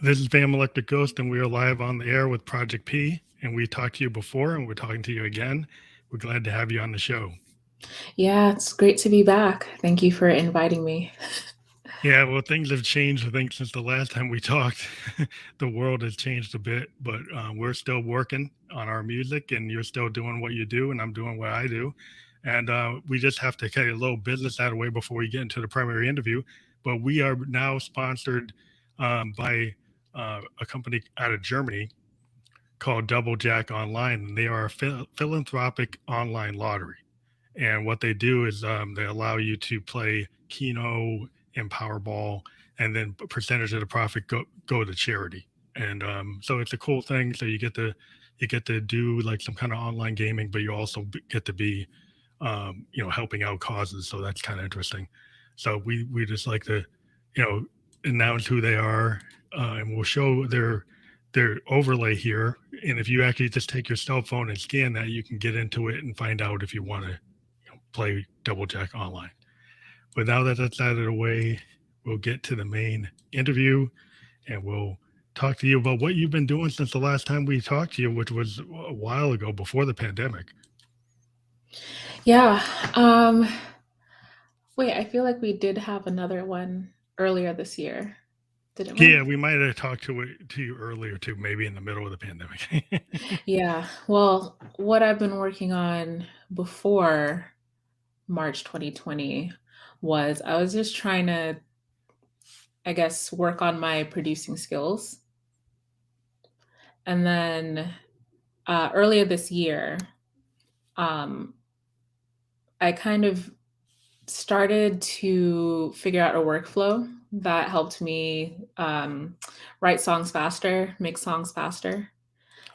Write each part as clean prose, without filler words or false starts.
This is Bam Electric Ghost, and we are live on the air with Project P. And we talked to you before, and we're talking to you again. We're glad to have you on the show. Yeah, it's great to be back. Thank you for inviting me. Yeah, well, things have changed, I think, since the last time we talked. The world has changed a bit, but we're still working on our music, and you're still doing what you do, and I'm doing what I do. And we just have to get a little business out of the way before we get into the primary interview. But we are now sponsored by a company out of Germany called Double Jack Online, and they are a philanthropic online lottery. And what they do is they allow you to play Keno and Powerball, and then a percentage of the profit go to charity. And so it's a cool thing. So you get to do like some kind of online gaming, but you also get to be helping out causes. So that's kind of interesting. So we just like to you know announce who they are, and we'll show their overlay here. And if you actually just take your cell phone and scan that, you can get into it and find out if you want to play Double Jack Online. But now that that's out of the way, we'll get to the main interview, and we'll talk to you about what you've been doing since the last time we talked to you, which was a while ago before the pandemic. Yeah. Um, Wait, I feel like we did have another one earlier this year, didn't we? Yeah, we might have talked to you earlier too, maybe in the middle of the pandemic. Yeah. Well, what I've been working on before March 2020 was I was just trying to, I guess, work on my producing skills. And then earlier this year, um, I kind of started to figure out a workflow that helped me write songs faster, make songs faster.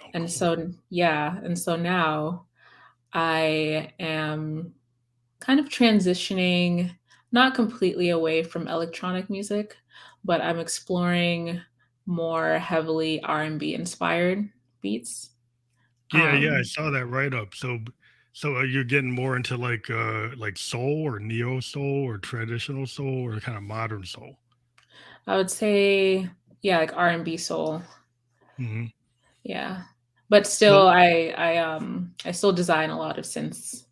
Oh, And cool. so, yeah. And so now I am kind of transitioning, not completely away from electronic music, but I'm exploring more heavily R&B inspired beats. Yeah, I Um, saw that write up. So you're getting more into like soul or neo soul or traditional soul or kind of modern soul. I would say, yeah, like R&B soul. Hmm. Yeah. But Well, still I still design a lot of synths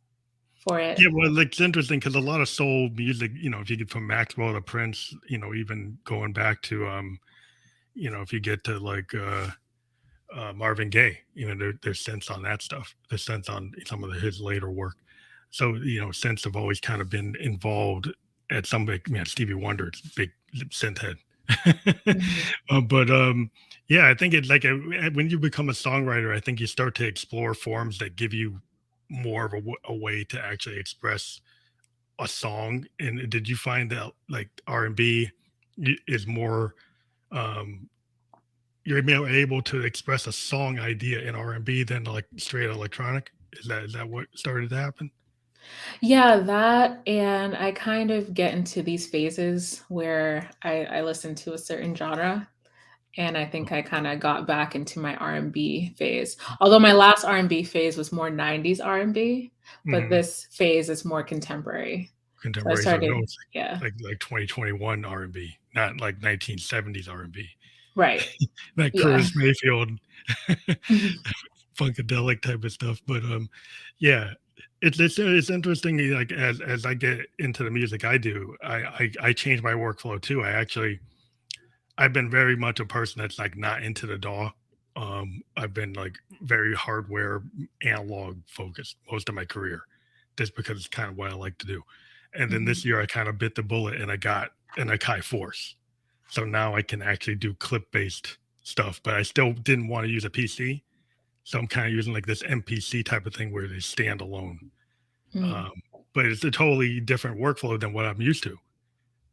for it. yeah, well, like, it's interesting because a lot of soul music, if you get from Maxwell to Prince, even going back to, if you get to like Marvin Gaye, there's sense on that stuff. There's sense on some of his later work. So, synths have always kind of been involved at some big, Stevie Wonder's big synth head. Mhm. But yeah, I think it's like when you become a songwriter, I think you start to explore forms that give you more of a way to actually express a song. And did you find that like R&B is more um you're more able to express a song idea in R&B than like straight electronic? Is that what started to happen? Yeah, that and I kind of get into these phases where I listen to a certain genre and I think I kind of got back into my R&B phase. Although my last R&B phase was more 90s R&B, but Mhm. this phase is more contemporary. So I Contemporary, so no, started, it's yeah, like 2021 R&B, not like 1970s R&B. right. Like Yeah. Curtis Mayfield, Mhm. funkadelic type of stuff. But yeah, it's interesting. Like as I get into the music I do, I change my workflow too. I've been very much a person that's like not into the DAW. I've been like very hardware analog focused most of my career, just because it's kind of what I like to do. And then Mhm. this year I kind of bit the bullet and I got an Akai Force. So now I can actually do clip based stuff, but I still didn't want to use a PC. So I'm kind of using like this MPC type of thing where they stand alone. Mm. Um, but it's a totally different workflow than what I'm used to.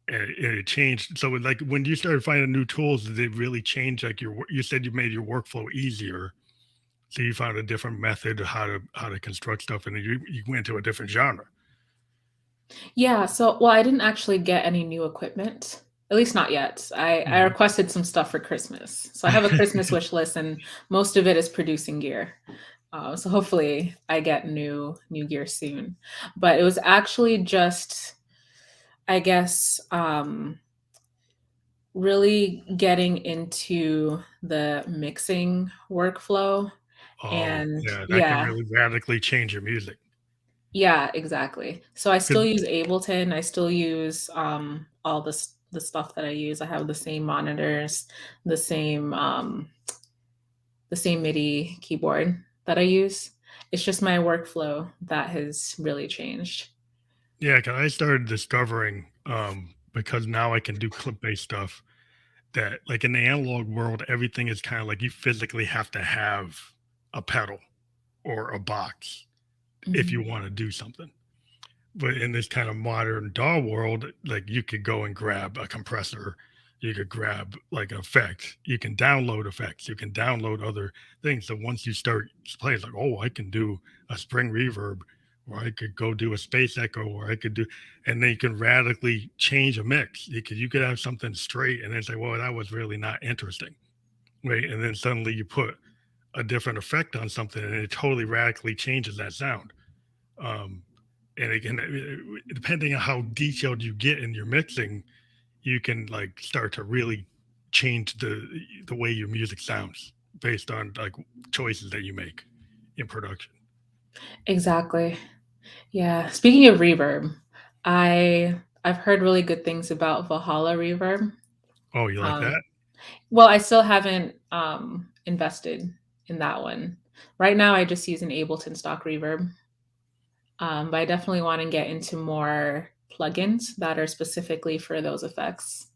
And it changed. So like when you started finding new tools, did it really change like you said you made your workflow easier. So you found a different method of how to construct stuff, and then you went to a different genre. Yeah, so well, I didn't actually get any new equipment, at least not yet. I Mhm. requested some stuff for Christmas. So I have a Christmas wish list and most of it is producing gear. So hopefully I get new gear soon. But it was actually just, I guess, really getting into the mixing workflow Oh, and yeah, that can yeah, really radically change your music. yeah, exactly. So I 'Cause still use Ableton, I still use, all the stuff that I use. I have the same monitors, the same, the same MIDI keyboard that I use. It's just my workflow that has really changed. yeah, 'cause I started discovering, because now I can do clip-based stuff that, like, in the analog world, everything is kinda like you physically have to have a pedal or a box if you Mhm. wanna do something. But in this kind of modern DAW world, like you could go and grab a compressor, you could grab like an effect, you can download effects, you can download other things. So once you start playing, it's like, oh, I can do a spring reverb, or I could go do a space echo, or I could do, and then you can radically change a mix. You could have something straight, and then say, well, that was really not interesting, right? And then suddenly you put a different effect on something, and it totally radically changes that sound. Um, and again, depending on how detailed you get in your mixing, you can like start to really change the way your music sounds based on like choices that you make in production. Exactly. Yeah, speaking of reverb, I've heard really good things about Valhalla Reverb. Oh, you like that? Um, well, I still haven't, invested in that one. Right now, I just use an Ableton stock reverb, but I definitely wanna get into more plugins that are specifically for those effects.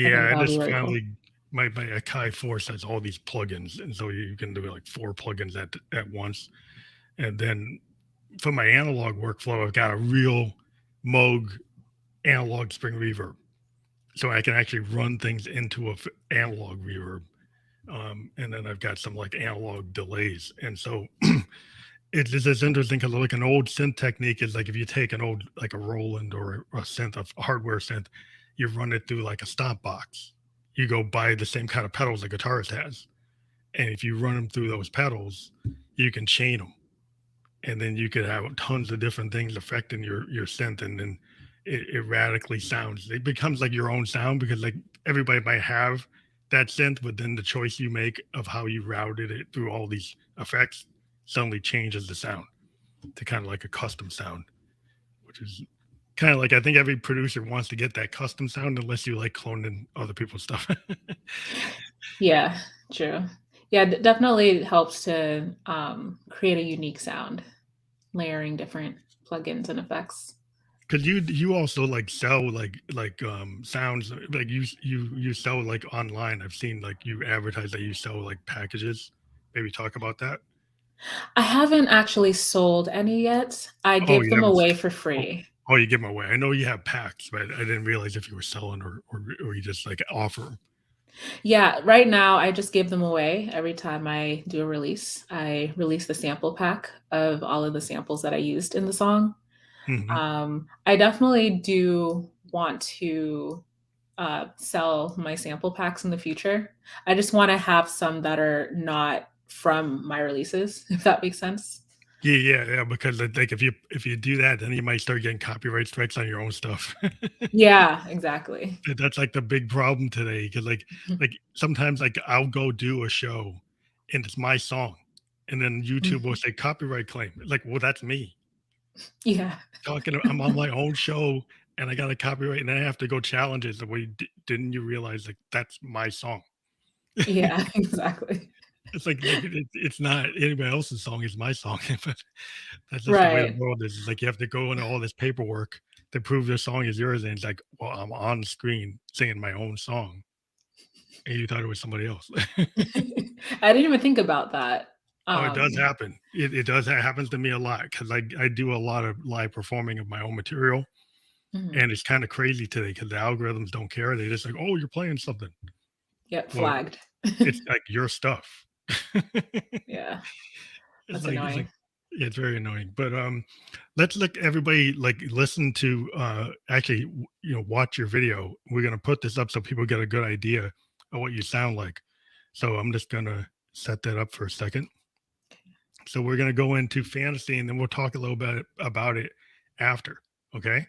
I think Yeah, I that'll be just really cool. finally my Akai Force has all these plugins, and so you can do like four plugins at once. And then for my analog workflow, I've got a real Moog analog spring reverb, so I can actually run things into a analog reverb. And then I've got some like analog delays. And so it's interesting because like an old synth technique is like if you take an old like a Roland or a synth, a hardware synth, you run it through like a stop box. You go buy the same kind of pedals a guitarist has, and if you run them through those pedals, you can chain them, and then you could have tons of different things affecting your synth, and then it radically sounds. It becomes like your own sound because like everybody might have that synth, but then the choice you make of how you routed it through all these effects suddenly changes the sound to kind of like a custom sound, which is kind of like I think every producer wants to get that custom sound unless you like cloning other people's stuff. Yeah, true. Yeah, definitely helps to, create a unique sound, layering different plugins and effects. Cause you also like sell sounds like you sell like online. I've seen like you advertise that you sell like packages. Maybe talk about that. I haven't actually sold any yet. I Oh, give you them haven't. away for Oh, free. oh, you give them away. I know you have packs, but I didn't realize if you were selling or you just like offer 'em. Yeah, right now I just give them away every time I do a release. I release the sample pack of all of the samples that I used in the song. Mhm. I definitely do want to sell my sample packs in the future. I just want to have some that are not from my releases, if that makes sense. Yeah, yeah, yeah. Because like if you do that, then you might start getting copyright strikes on your own stuff. Yeah, exactly. That's like the big problem today, because like sometimes like I'll go do a show and it's my song, and then YouTube will say copyright claim. Like, well, that's me Yeah, talking. I'm on my own show and I got a copyright, and then I have to go challenge it. The way didn't you realize like that's my song? yeah, exactly. It's like it's not anybody else's song. It's my song. But that's just the way the Right. world is. It's like you have to go into all this paperwork to prove this song is yours, and it's like, well, I'm on the screen singing my own song and you thought it was somebody else. I didn't even think about that. Oh, it does Um, happen. It does. It happens to me a lot because I do a lot of live performing of my own material, mhm. and it's kind of crazy today because the algorithms don't care. They just like, oh, you're playing something. Yep, Well, flagged. it's like your stuff. Yeah, It's that's like annoying. yeah, it's very annoying. But let's let everybody like listen to actually watch your video. We're gonna put this up so people get a good idea of what you sound like. So I'm just gonna set that up for a second. So we're going to go into fantasy and then we'll talk a little bit about it after. Okay.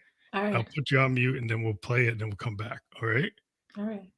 I'll Alright, put you on mute and then we'll play it and then we'll come back. All right. alright.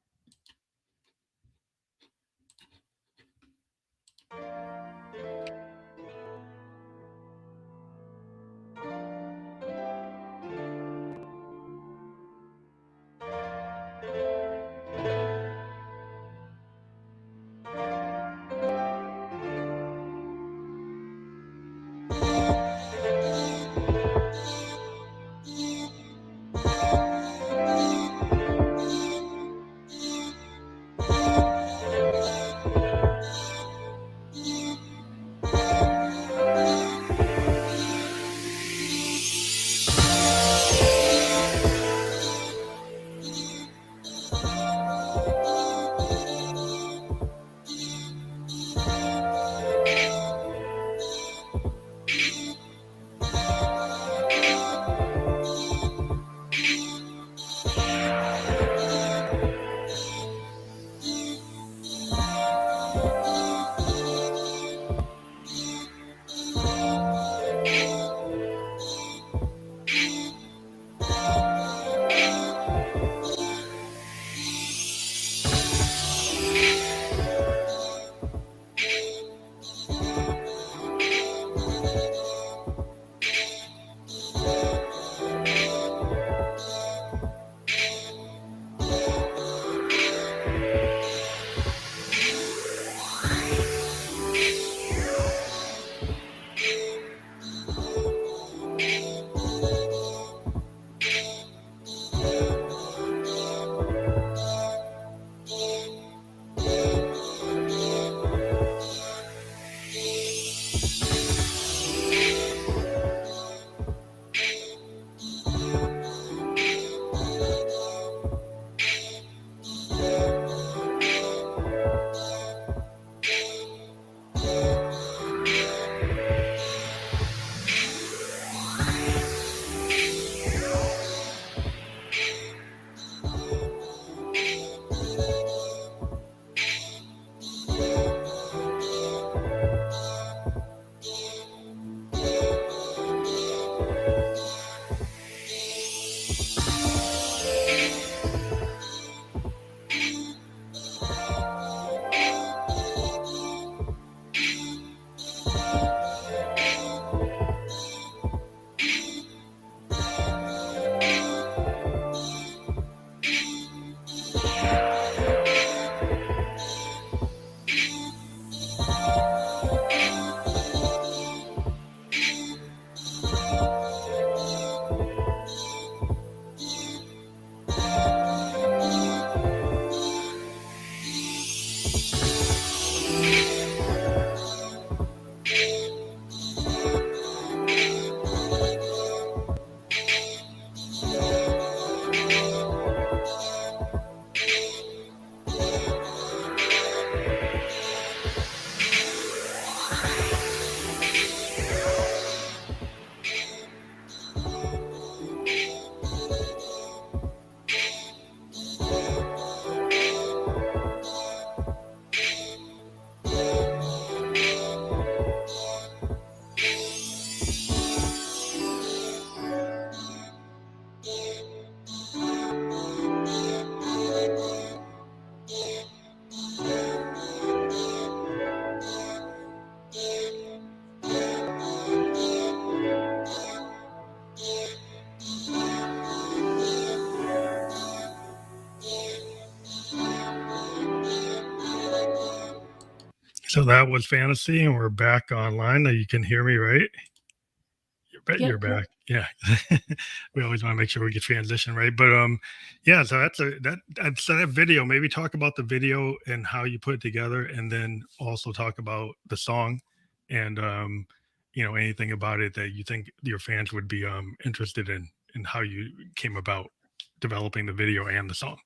So that was fantasy, and we're back online. Now you can hear me, right? You're Yep, yep. back. Yeah. We always wanna make sure we get transition right, but, yeah, so so that video, maybe talk about the video and how you put it together, and then also talk about the song and, anything about it that you think your fans would be, interested in how you came about developing the video and the song.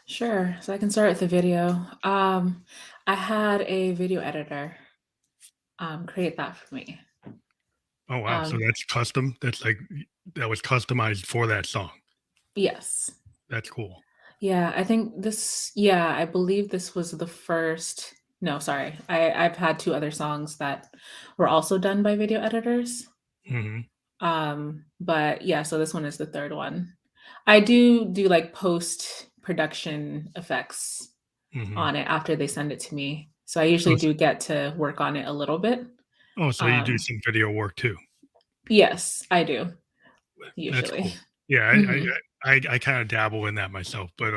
Sure. So I can start with the video. I had a video editor create that for me. Oh, wow, so Um, that's custom? That's like that was customized for that song. yes. That's cool. Yeah, I think yeah, I believe this was the first. No, sorry. I've had two other songs that were also done by video editors. Mhm, But yeah, so this one is the third one. I do like post production effects mhm. on it after they send it to me. So I Oh, usually s do get to work on it a little bit. oh, so you do Um, some video work too? yes, I do That's usually. cool. Yeah, Mhm. I kinda dabble in that myself, but,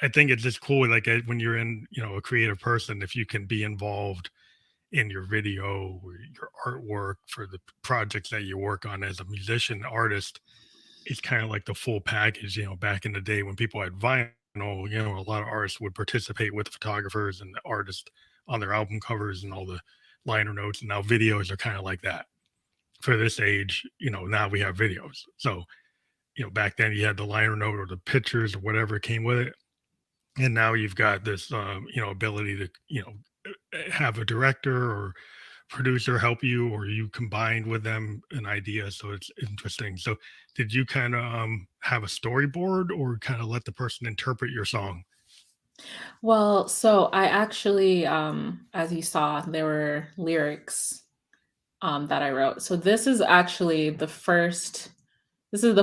I think it's just cool, like, when you're a creative person, if you can be involved in your video or your artwork for the projects that you work on as a musician, artist, it's kinda like the full package, back in the day when people had vinyl, a lot of artists would participate with the photographers and the artist on their album covers and all the liner notes, and now videos are kinda like that. For this age, now we have videos. So, back then you had the liner note or the pictures or whatever came with it. And now you've got this, ability to, have a director or producer help you, or you combined with them an idea. So it's interesting. So did you kind of have a storyboard or kind of let the person interpret your song? Well, so I actually, as you saw, there were lyrics that I wrote. So this is the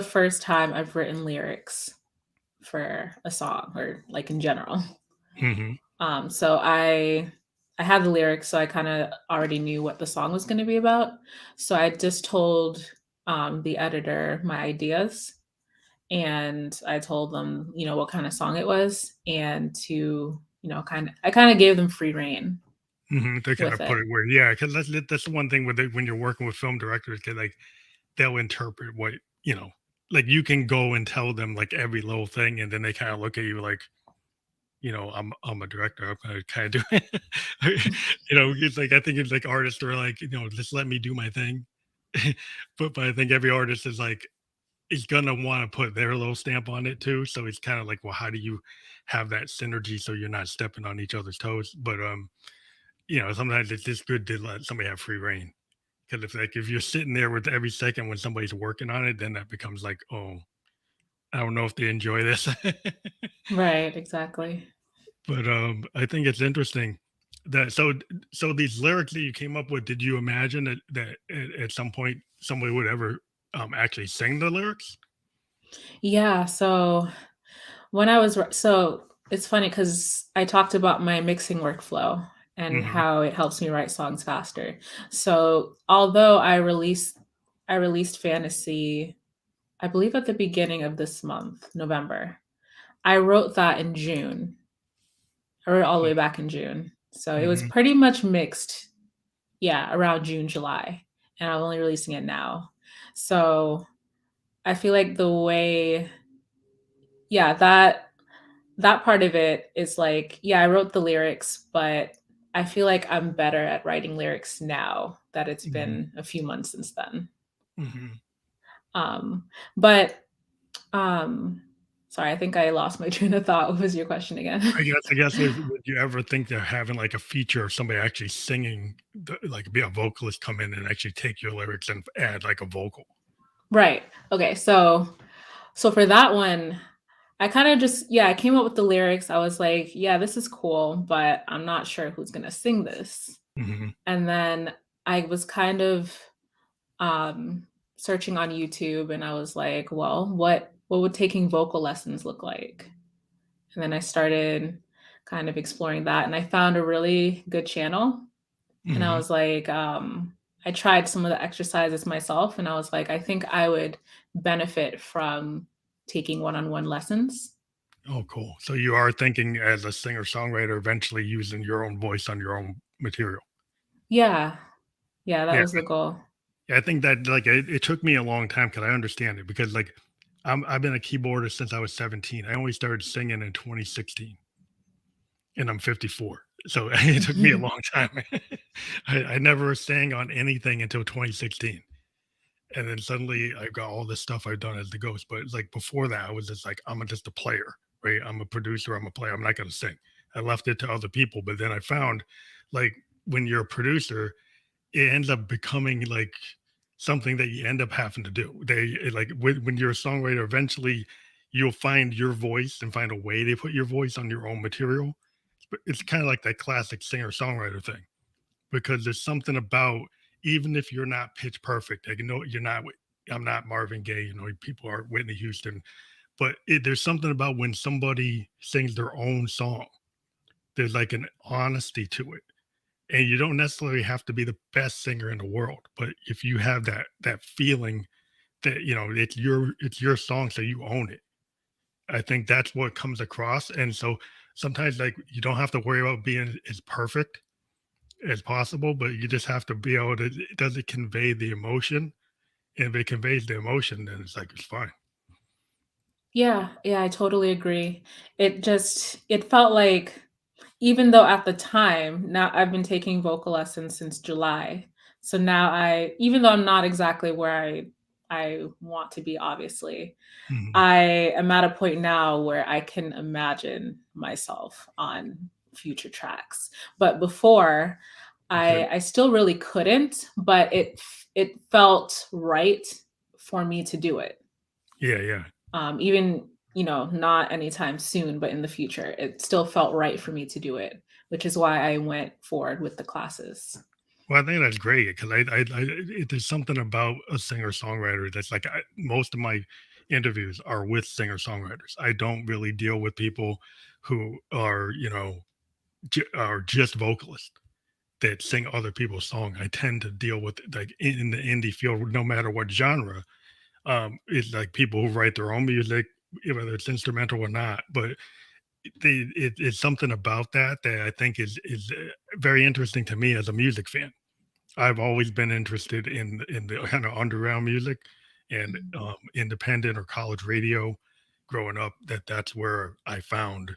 first time I've written lyrics for a song or like in general. Hmm. So I had the lyrics, so I kind of already knew what the song was going to be about. So I just told the editor my ideas, and I told them, what kind of song it was, and to, I kind of gave them free reign Hmm. They kind with of put it. it where, yeah, because that's the one thing with when you're working with film directors, 'cause, like, they'll interpret what, like you can go and tell them like every little thing, and then they kind of look at you like, I'm a director. I'm gonna kind of do it. It's like I think it's like artists are like, just let me do my thing. But I think every artist is gonna want to put their little stamp on it too. So it's kind of like, well, how do you have that synergy so you're not stepping on each other's toes? But sometimes it's just good to let somebody have free reign. Because if you're sitting there with every second when somebody's working on it, then that becomes like, oh, I don't know if they enjoy this. Right, exactly. But, I think it's interesting that so these lyrics that you came up with, did you imagine that at some point somebody would ever, actually sing the lyrics? Yeah. So when I was so it's funny because I talked about my mixing workflow and Mhm, how it helps me write songs faster. So although I released Fantasy, I believe at the beginning of this month, November. I wrote that in June. I wrote it all the mm, way back in June. So it was mhm, pretty much mixed, yeah, around June, July. And I'm only releasing it now. So I feel like the way, yeah, that part of it is like, yeah, I wrote the lyrics, but I feel like I'm better at writing lyrics now that it's mhm, been a few months since then. mhm. Um, but um, sorry, I think I lost my train of thought. What was your question again? I guess would you ever think they're having, like, a feature of somebody actually singing like, be a vocalist come in and actually take your lyrics and add, like, a vocal? Right. Okay. So for that one, I kind of just, yeah, I came up with the lyrics. I was like, yeah, this is cool, but I'm not sure who's gonna sing this. Mhm, And then I was kind of um searching on YouTube, and I was like, well, what would taking vocal lessons look like? And then I started kind of exploring that, and I found a really good channel. And I mhm. was like, I tried some of the exercises myself, and I was like, I think I would benefit from taking one-on-one lessons. Oh, cool. So you are thinking as a singer-songwriter eventually using your own voice on your own material. Yeah. Yeah, that Yeah, was the goal. I think that like it took me a long time because I understand it because like I've been a keyboardist since I was 17. I only started singing in 2016, and I'm 54. So it took me a long time. I never sang on anything until 2016. And then suddenly I got all this stuff I've done as the ghost. But like before that, I was just like, just a player, right? I'm a producer, I'm a player, I'm not gonna sing. I left it to other people. But then I found like when you're a producer, it ends up becoming like something that you end up having to do. Like when you're a songwriter, eventually you'll find your voice and find a way to put your voice on your own material. But it's kind of like that classic singer songwriter thing because there's something about even if you're not pitch perfect, like, you know, you're not. I'm not Marvin Gaye, you know, people are Whitney Houston, but there's something about when somebody sings their own song. There's like an honesty to it, and you don't necessarily have to be the best singer in the world, but if you have that feeling that you know it's your song, so you own it. I think that's what comes across, and so sometimes like you don't have to worry about being as perfect as possible, but you just have to be able to. Does it convey the emotion? And if it conveys the emotion, then it's like it's fine. Yeah, yeah, I totally agree. It felt like even though at the time, now I've been taking vocal lessons since July. So now even though I'm not exactly where I want to be, obviously, Mhm. I am at a point now where I can imagine myself on future tracks. But before, Okay. I still really couldn't, but it felt right for me to do it. Yeah, yeah. Even, not anytime soon, but in the future, it still felt right for me to do it, which is why I went forward with the classes. Well, I think that's great because there's something about a singer songwriter that's like most of my interviews are with singer songwriters. I don't really deal with people who are are just vocalists that sing other people's song. I tend to deal with like in the indie field, no matter what genre. It's like people who write their own music, whether it's instrumental or not. But it's something about that I think is very interesting to me as a music fan. I've always been interested in the kind of underground music and Mhm. independent or college radio. Growing up, that's where I found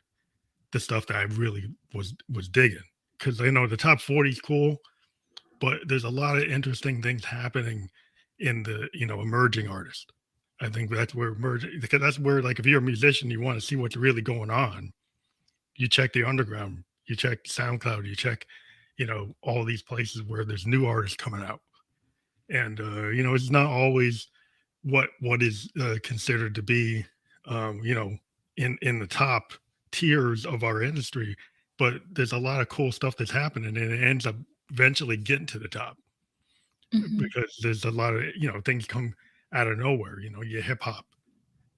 the stuff that I really was digging because the top 40 is cool, but there's a lot of interesting things happening in the emerging artist. I think that's where emerging because that's where like if you're a musician, you want to see what's really going on. You check the underground, you check SoundCloud, you check all these places where there's new artists coming out, and it's not always what is considered to be in the top tiers of our industry, but there's a lot of cool stuff that's happening and it ends up eventually getting to the top Mhm. because there's a lot of things come out of nowhere. You get hip hop.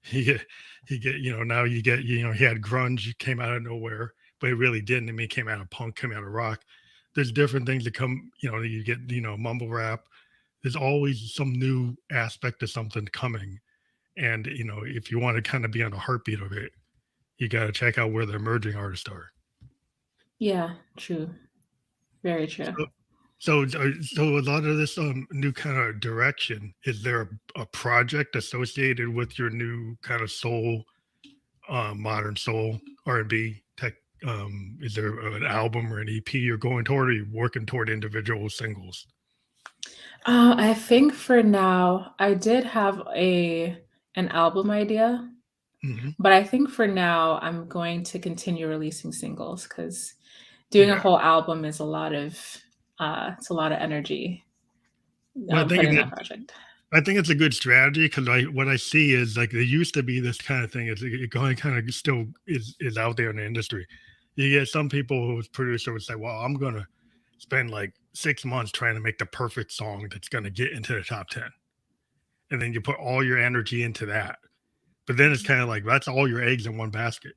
He get now you get he had grunge came out of nowhere, but it really didn't. I mean, it came out of punk, came out of rock. There's different things that come, you get, mumble rap. There's always some new aspect of something coming. And, if you want to kind of be on the heartbeat of it, you got to check out where the emerging artists are. Yeah, true. Very true. So, so a lot of this new kind of direction, is there a project associated with your new kind of soul, modern soul R&B tech? Is there an album or an EP you're going toward, or are you working toward individual singles? I think for now, I did have an album idea, Hmm. but I think for now, I'm going to continue releasing singles because doing a Yeah. whole album is a lot of it's a lot of energy Well, put in that project. I think it's a good strategy because what I see is like there used to be this kind of thing. It going kind of still is out there in the industry. You get some people whose producer would say, "Well, I'm gonna spend like 6 months trying to make the perfect song that's gonna get into the top 10," and then you put all your energy into that. But then it's kind of like that's all your eggs in one basket.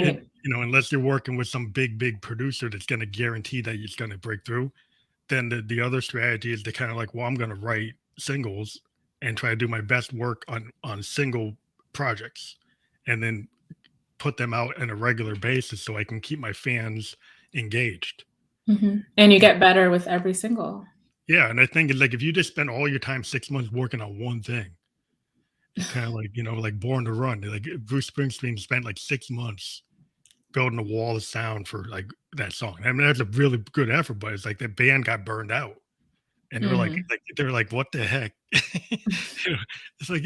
And Right. unless you're working with some big producer that's gonna guarantee that it's gonna break through, then the other strategy is to kind of like, well, I'm going to write singles and try to do my best work on single projects, and then put them out on a regular basis so I can keep my fans engaged. And you Yeah, get better with every single. yeah, and I think it's like if you just spend all your time 6 months working on one thing, it's kind of like like Born to Run. Like Bruce Springsteen spent like 6 months building a wall of sound for like that song. I mean, that's a really good effort, but it's like the band got burned out. And they were Mhm. they're like, "What the heck?" You know, it's like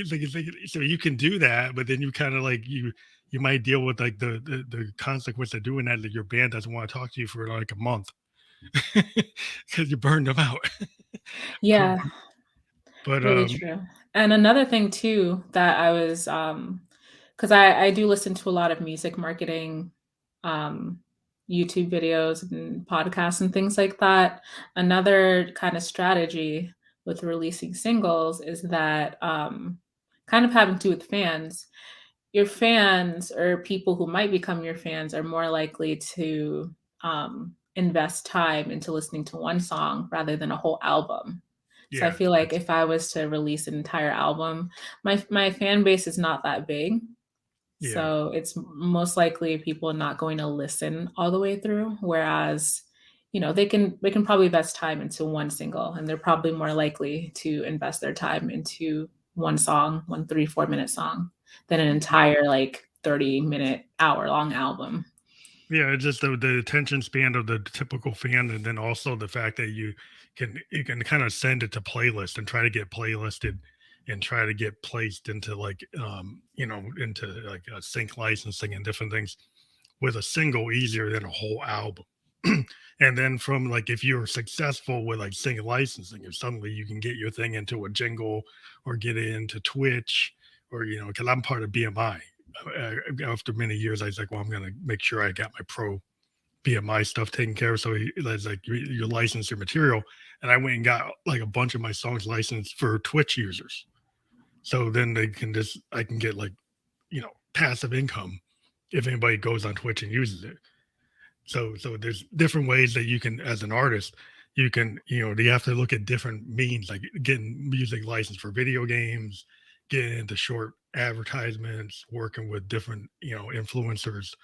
so you can do that, but then you kinda like you might deal with, like, the consequence of doing that your band doesn't wanna talk to you for, like, a month because you burned them out. Um, Yeah, but, really true. And another thing too that I was, because I do listen to a lot of music marketing, um, YouTube videos and podcasts and things like that. Another kind of strategy with releasing singles is that, kind of having to do with fans. Your fans or people who might become your fans are more likely to, invest time into listening to one song rather than a whole album. So I yeah, feel like that's if I was to release an entire album, my fan base is not that big, yeah, so it's most likely people not going to listen all the way through, whereas, they can probably invest time into one single, and they're probably more likely to invest their time into one song, one 3, 4-minute song than an entire, like, 30-minute, hour-long album. yeah, it's just the attention span of the typical fan, and then also the fact that you can kinda send it to playlist and try to get playlisted and try to get placed into, like, into, like, sync licensing and different things with a single easier than a whole album. And then from like if you're successful with like single licensing, if suddenly you can get your thing into a jingle or get it into Twitch or because I'm part of BMI. After many years, I was like, well, I'm gonna make sure I got my pro BMI stuff taken care of. So it's like you license your material, and I went and got like a bunch of my songs licensed for Twitch users. So then I can get like passive income if anybody goes on Twitch and uses it. So there's different ways that you can, as an artist, you have to look at different means, like getting music licensed for video games, getting into short advertisements, working with different, influencers.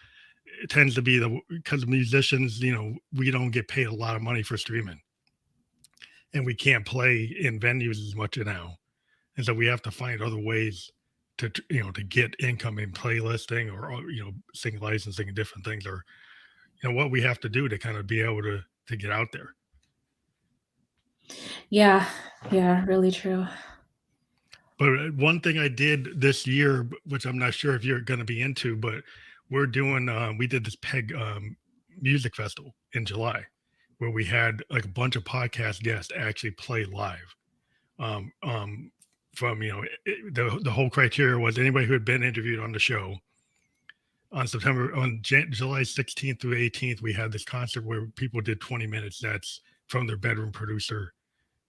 It tends to be because musicians, we don't get paid a lot of money for streaming and we can't play in venues as much now. And so we have to find other ways to get income in playlisting or, sing licensing and different things or what we have to do to kind of be able to get out there. Yeah, yeah, really true. But one thing I did this year, which I'm not sure if you're going to be into, but we did this Peg music festival in July where we had like a bunch of podcast guests actually play live. Um, um, from the whole criteria was anybody who had been interviewed on the show July 16th through 18th. We had this concert where people did 20 minute sets from their bedroom producer.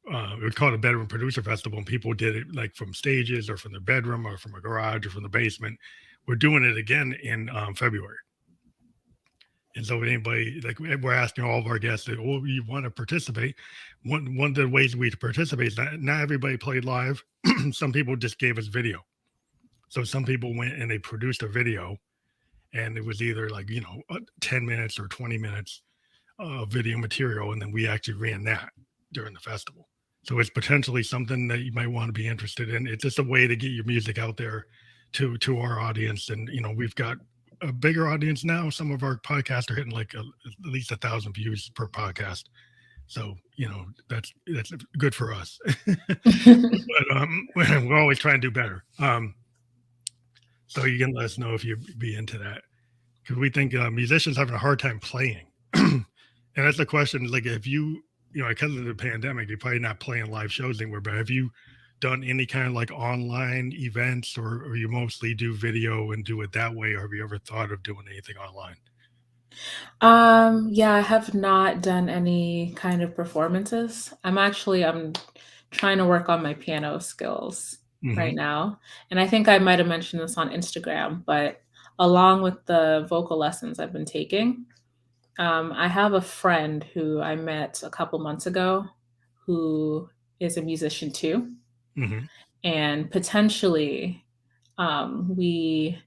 We would call it a bedroom producer festival, and people did it like from stages or from their bedroom or from a garage or from the basement. We're doing it again in February. And so, anybody like we're asking all of our guests, "Oh, you want to participate?" One of the ways we participate is not everybody played live. Some people just gave us video. So some people went and they produced a video, and it was either like 10 minutes or 20 minutes video material, and then we actually ran that during the festival. So it's potentially something that you might want to be interested in. It's just a way to get your music out there to our audience, and we've got a bigger audience now. Some of our podcasts are hitting like at least 1,000 views per podcast. So that's good for us. But we're always trying to do better. So you can let us know if you'd be into that because we think musicians having a hard time playing. And that's the question. Like, if because of the pandemic, you're probably not playing live shows anywhere. But have you done any kind of like online events, or you mostly do video and do it that way? Or have you ever thought of doing anything online? Yeah, I have not done any kind of performances. I'm trying to work on my piano skills right Hmm. now, and I think I might have mentioned this on Instagram, but along with the vocal lessons I've been taking, I have a friend who I met a couple months ago who is a musician too, Hmm. and potentially, we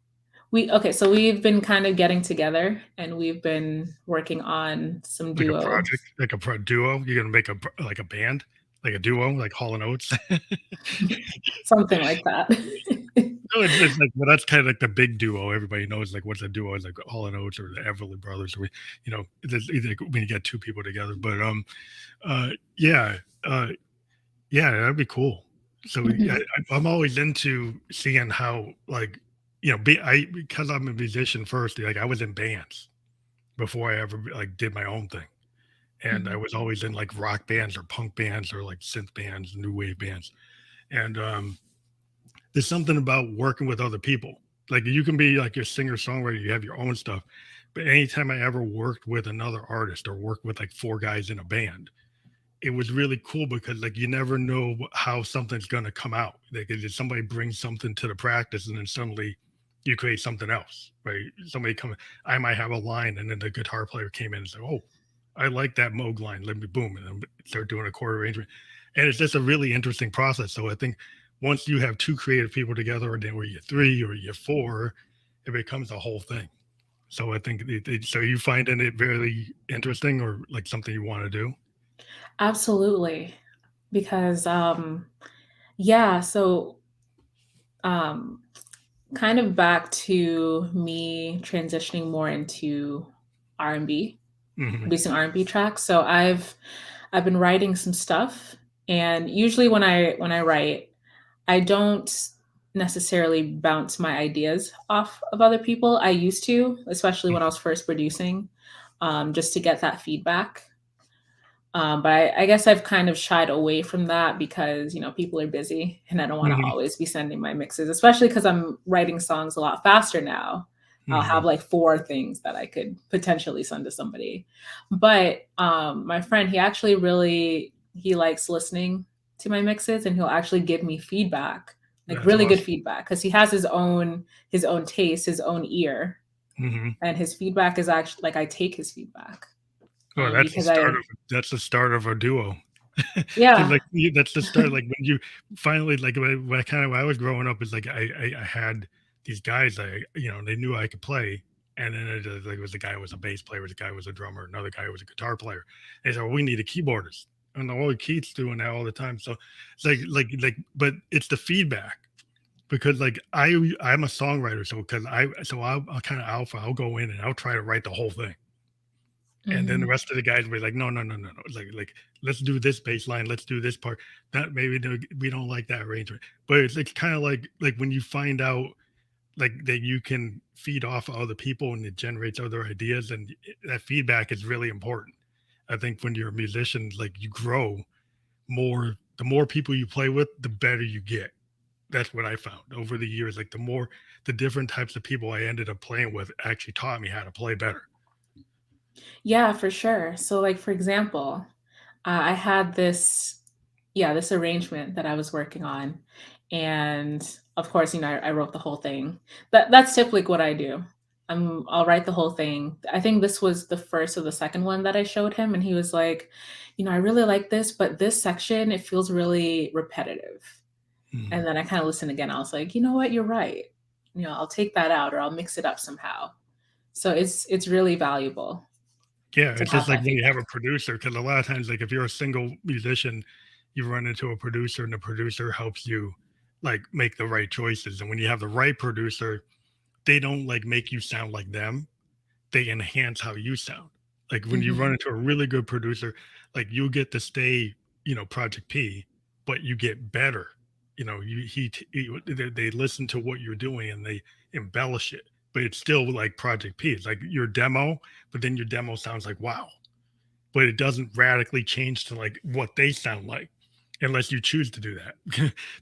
We okay, so we've been kind of getting together and we've been working on some Like a project, duos. like a duo. You're gonna make like a band, like a duo, like Hall and Oates. Something like that. No, it's like, well, that's kind of like the big duo. Everybody knows like what's a duo is, like Hall and Oates or the Everly Brothers. Or it's either when you get two people together. But yeah, uh, yeah, that'd be cool. So yeah, Mhm, I'm always into seeing how like be I because I'm a musician first. Like I was in bands before I ever like did my own thing, and I mhm, was always in like rock bands or punk bands or like synth bands, new wave bands, and there's something about working with other people. Like you can be like your singer songwriter, you have your own stuff, but anytime I ever worked with another artist or worked with like four guys in a band, it was really cool because like you never know how something's gonna come out. Like if somebody brings something to the practice and then suddenly you create something else, right? Somebody come, I might have a line and then the guitar player came in and said, "Oh, I like that Moog line. Let me boom," and then start doing a chord arrangement. And it's just a really interesting process. So I think once you have two creative people together, or then where you're three or you're four, it becomes a whole thing. So I think so you finding it very interesting or like something you want to do? absolutely. Because, yeah, so, um, kind of back to me transitioning more into R&B, Hmm. producing R&B tracks. So I've been writing some stuff, and usually when I write, I don't necessarily bounce my ideas off of other people. I used to, especially when I was first producing, just to get that feedback. But I guess I've kind of shied away from that because, people are busy and I don't want to Hmm. always be sending my mixes, especially because I'm writing songs a lot faster now. I'll Hmm. have like four things that I could potentially send to somebody. But my friend, he likes listening to my mixes and he'll actually give me feedback, like That's really good awesome. feedback, because he has his own taste, his own ear. Hmm. And his feedback is actually like I take his feedback. Well, Because I that's the start of a duo. So yeah. like that's the start. Like when you finally like when I kind of when I was growing up is like I had these guys they knew I could play, and then like, it was a guy who was a bass player, was a guy who was a drummer, another guy who was a guitar player. They said, well, we need a keyboardist, and all Keith's doing that all the time. So it's but it's the feedback because like I'm a songwriter, so because I'll kind of alpha, I'll go in and I'll try to write the whole thing. And then the Mhm. rest of the guys were like, no, no, no, no, no. Like, let's do this bass line. Let's do this part. That maybe we don't like that arrangement. But it's like kind of like when you find out like that you can feed off of other people and it generates other ideas, and that feedback is really important. I think when you're a musician, like you grow more. The more people you play with, the better you get. That's what I found over the years. Like the different types of people I ended up playing with actually taught me how to play better. Yeah, for sure. So, like, for example, I had this arrangement that I was working on, and of course, I wrote the whole thing. That's typically what I do. I'll write the whole thing. I think this was the first or the second one that I showed him, and he was like, I really like this, but this section it feels really repetitive. And Mhm. then I kind of listened again. I was like, you know what, you're right. I'll take that out or I'll mix it up somehow. So it's really valuable Yeah, to it's have just like that when you have feedback. a producer, because a lot of times, like if you're a single musician, you run into a producer, and the producer helps you like make the right choices. And when you have the right producer, they don't like make you sound like them. They enhance how you sound. Like when you run Mhm, into a really good producer, like you get to stay, Project P, but you get better. They listen to what you're doing and they embellish it, but it's still like Project P. It's like your demo, but then your demo sounds like wow, but it doesn't radically change to like what they sound like unless you choose to do that.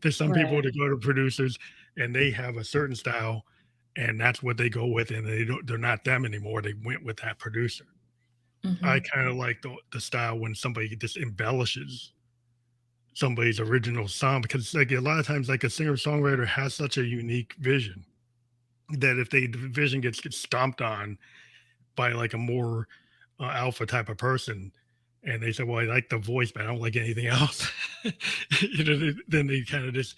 There's some people right. that go to producers and they have a certain style and that's what they go with and they're not them anymore. They went with that producer. I Mhm, kind of like the style when somebody just embellishes somebody's original song because like a lot of times like a singer songwriter has such a unique vision that if the vision gets stomped on by like a more alpha type of person, and they say, "Well, I like the voice, but I don't like anything else." Then they kind of just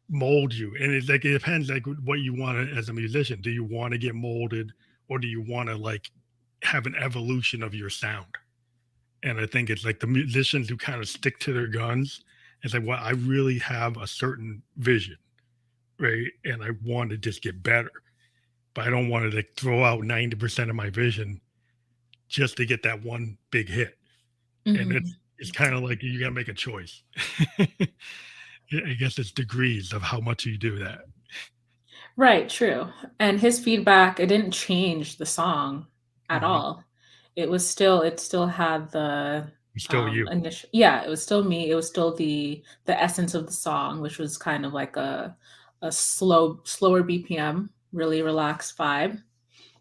mold you. And it's like it depends like what you want as a musician. Do you want to get molded, or do you want to like have an evolution of your sound? And I think it's like the musicians who kind of stick to their guns. It's like, well, I really have a certain vision, right? And I want to just get better, but I don't want to like throw out 90% of my vision just to get that one big hit. And Mhm. it's kind of like you got to make a choice. I guess it's degrees of how much you do that. Right, true. And his feedback, it didn't change the song at Hmm. all. It still had the It's still you. initial, yeah, it was still me. It was still the essence of the song, which was kind of like a slower BPM, really relaxed vibe.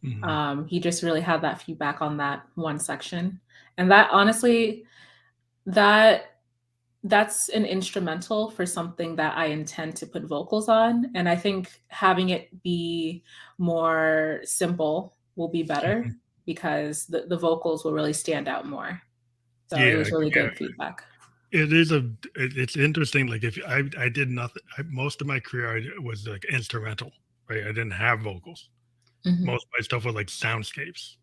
Hmm. He just really had that feedback on that one section. And that honestly, that that's an instrumental for something that I intend to put vocals on, and I think having it be more simple will be better because the vocals will really stand out more. So it Yeah, was really yeah. good feedback. It's interesting. Like if I did nothing, most of my career was like instrumental, right? I didn't have vocals. Mhm, Most of my stuff was like soundscapes,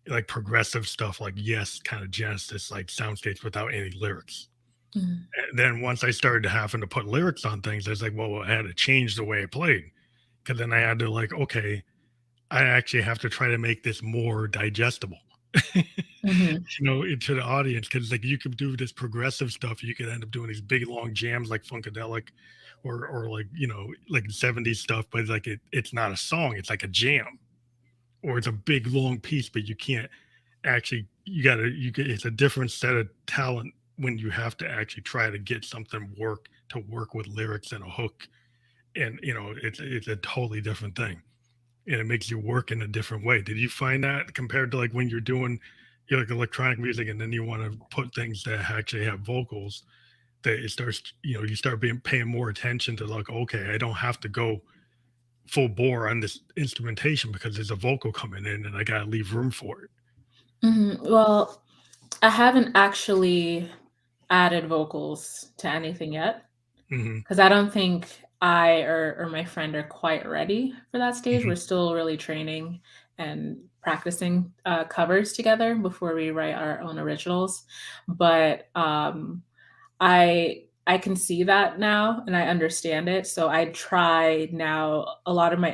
like progressive stuff, like Yes, kind of Genesis, like soundscapes without any lyrics. mhm, And then once I started having to put lyrics on things, I was like, well, I had to change the way I played. Because then I had to like, okay, I actually have to try to make this more digestible, mhm, into the audience. Because like you could do this progressive stuff, you could end up doing these big long jams like Funkadelic, or like like 70s stuff, but like it's not a song, it's like a jam, or it's a big long piece, but you can't actually you get it's a different set of talent when you have to actually try to get something work with lyrics and a hook, and it's a totally different thing, and it makes you work in a different way. Did you find that compared to like when you're doing like electronic music and then you want to put things that actually have vocals, that it starts you start being paying more attention to like, okay, I don't have to go full bore on this instrumentation because there's a vocal coming in and I gotta leave room for it. mhm. Well, I haven't actually added vocals to anything yet. Hmm. 'Cause I don't think I or my friend are quite ready for that stage. Hmm. We're still really training and practicing, covers together before we write our own originals, but, I can see that now, and I understand it, so I try now a lot of my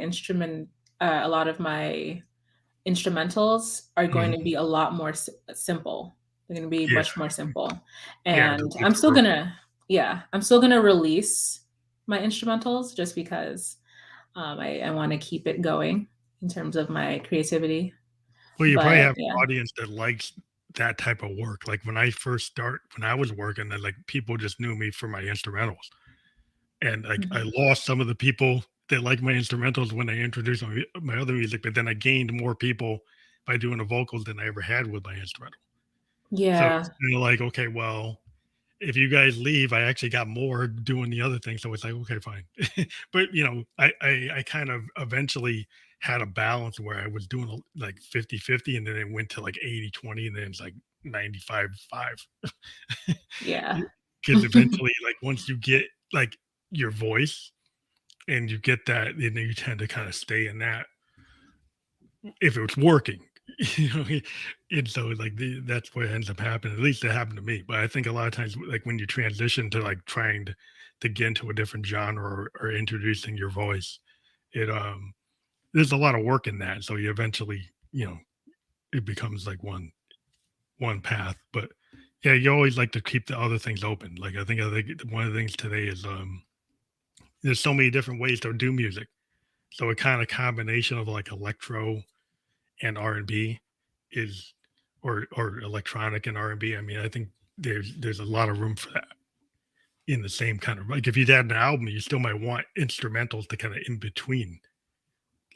instrumentals are going to Hmm. be a lot more simple. They're gonna be Yeah, much more simple, yeah, the and least work. I'm still gonna release my instrumentals just because, I wanna keep it going in terms of my creativity, Well, you probably but have yeah. an audience that likes that type of work. Like when I was working, then like people just knew me for my instrumentals, and like I Mhm. lost some of the people that like my instrumentals when I introduced my other music, but then I gained more people by doing the vocals than I ever had with my instrumental. So it's Yeah. kind of like, okay, well, if you guys leave, I actually got more doing the other thing. So it's like, okay, fine. But I kind of eventually had a balance where I was doing like 50-50, and then it went to like 80-20, and then it's like 95-5. Yeah. Because eventually, like once you get like your voice and you get that, then you tend to kind of stay in that if it's working. you know, and so like that's what ends up happening. At least it happened to me. But I think a lot of times, like when you transition to like trying to get into a different genre, or introducing your voice, it there's a lot of work in that. So you eventually, it becomes like one path. But yeah, you always like to keep the other things open. Like I think one of the things today is there's so many different ways to do music. So a kind of combination of like electro and R&B is, or electronic and R&B. I mean, I think there's a lot of room for that in the same kind of like if you had an album, you still might want instrumentals to kind of in between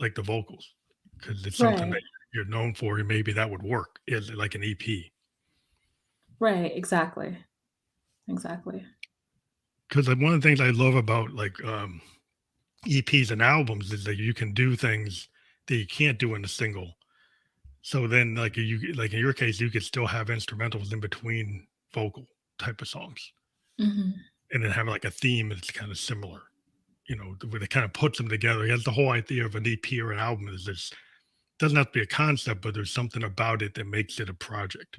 like the vocals, because it's something that Right. you're known for, and maybe that would work as like an EP. Right, exactly. Exactly. Because like one of the things I love about like EPs and albums is that you can do things that you can't do in a single. So then, like in your case, you could still have instrumentals in between vocal type of songs, Mhm. and then have like a theme that's kind of similar. where they kind of puts them together. He has the whole idea of an EP or an album is this doesn't have to be a concept, but there's something about it that makes it a project.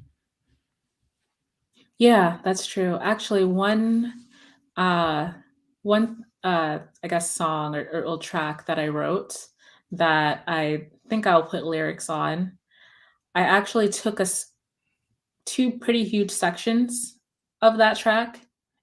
Yeah, that's true. Actually, uh I guess song or track that I wrote that I think I'll put lyrics on. I actually took two pretty huge sections of that track,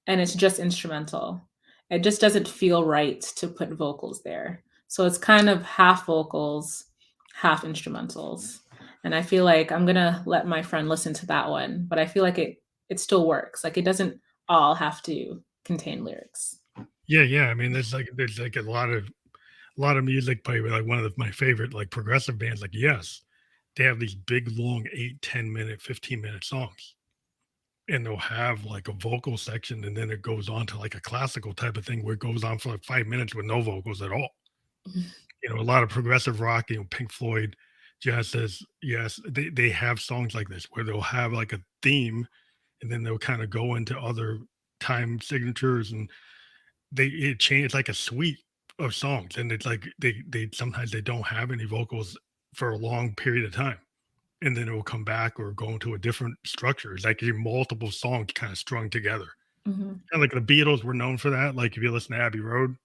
and it's just instrumental. It just doesn't feel right to put vocals there. So it's kind of half vocals, half instrumentals. And I feel like I'm gonna let my friend listen to that one, but I feel like it still works. Like it doesn't all have to contain lyrics. Yeah, yeah. I mean, there's like a lot of music by like one of my favorite like progressive bands. Like Yes, they have these big, long 8, 10 minute, 15-minute songs, and they'll have like a vocal section, and then it goes on to like a classical type of thing where it goes on for like 5 minutes with no vocals at all. A lot of progressive rock, Pink Floyd, Genesis, yes, they have songs like this where they'll have like a theme, and then they'll kind of go into other time signatures, and it changes like a suite of songs, and it's like they sometimes they don't have any vocals for a long period of time, and then it will come back or go into a different structure. It's like multiple songs kind of strung together. Mhm. And like the Beatles were known for that. Like if you listen to Abbey Road,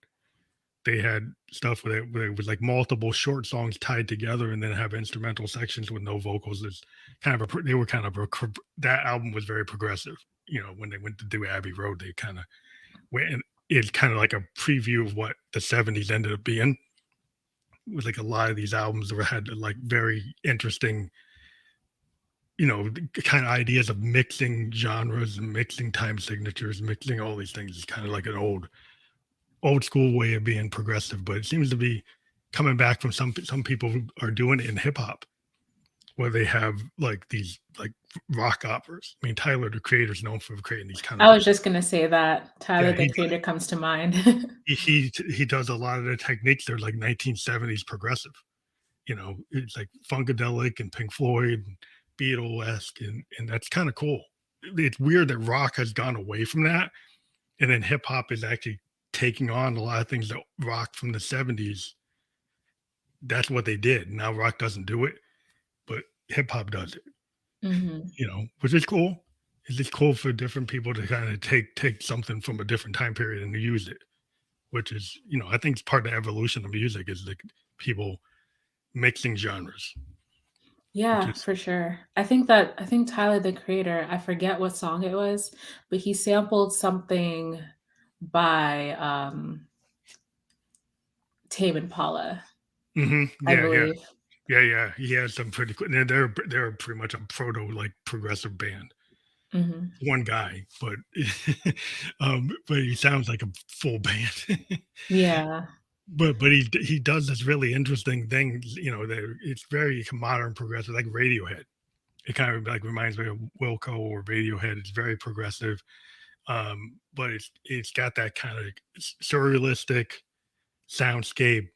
they had stuff where it was like multiple short songs tied together and then have instrumental sections with no vocals. It's kind of they were kind of that album was very progressive. When they went to do Abbey Road, they kind of went and it's kind of like a preview of what the 70s ended up being. With like a lot of these albums were had like very interesting, kind of ideas of mixing genres and mixing time signatures, mixing all these things. It's kind of like an old school way of being progressive, but it seems to be coming back from some people who are doing it in hip hop, where they have like these like rock operas. I mean, Tyler, the creator, is known for creating these kind I of was just gonna say that. Tyler, yeah. the He Creator comes to mind. he does a lot of the techniques. They're like 1970s progressive. It's like funkadelic and Pink Floyd, and Beatle-esque, and that's kind of cool. It's weird that rock has gone away from that, and then hip hop is actually taking on a lot of things that rock from the 70s. That's what they did. Now rock doesn't do it, but hip hop does it, Mhm. which is cool. It's just cool for different people to kind of take something from a different time period and use it, which is, I think it's part of the evolution of music is like people mixing genres, which Yeah, is for sure. I think Tyler, the Creator, I forget what song it was, but he sampled something by, Tame Impala, I yeah, yeah. believe. Yeah, yeah, he has some pretty cool. They're pretty much a proto like progressive band. Mhm. One guy, but but he sounds like a full band. Yeah. But he does this really interesting thing. That it's very modern progressive, like Radiohead. It kind of like reminds me of Wilco or Radiohead. It's very progressive, but it's got that kind of surrealistic soundscape,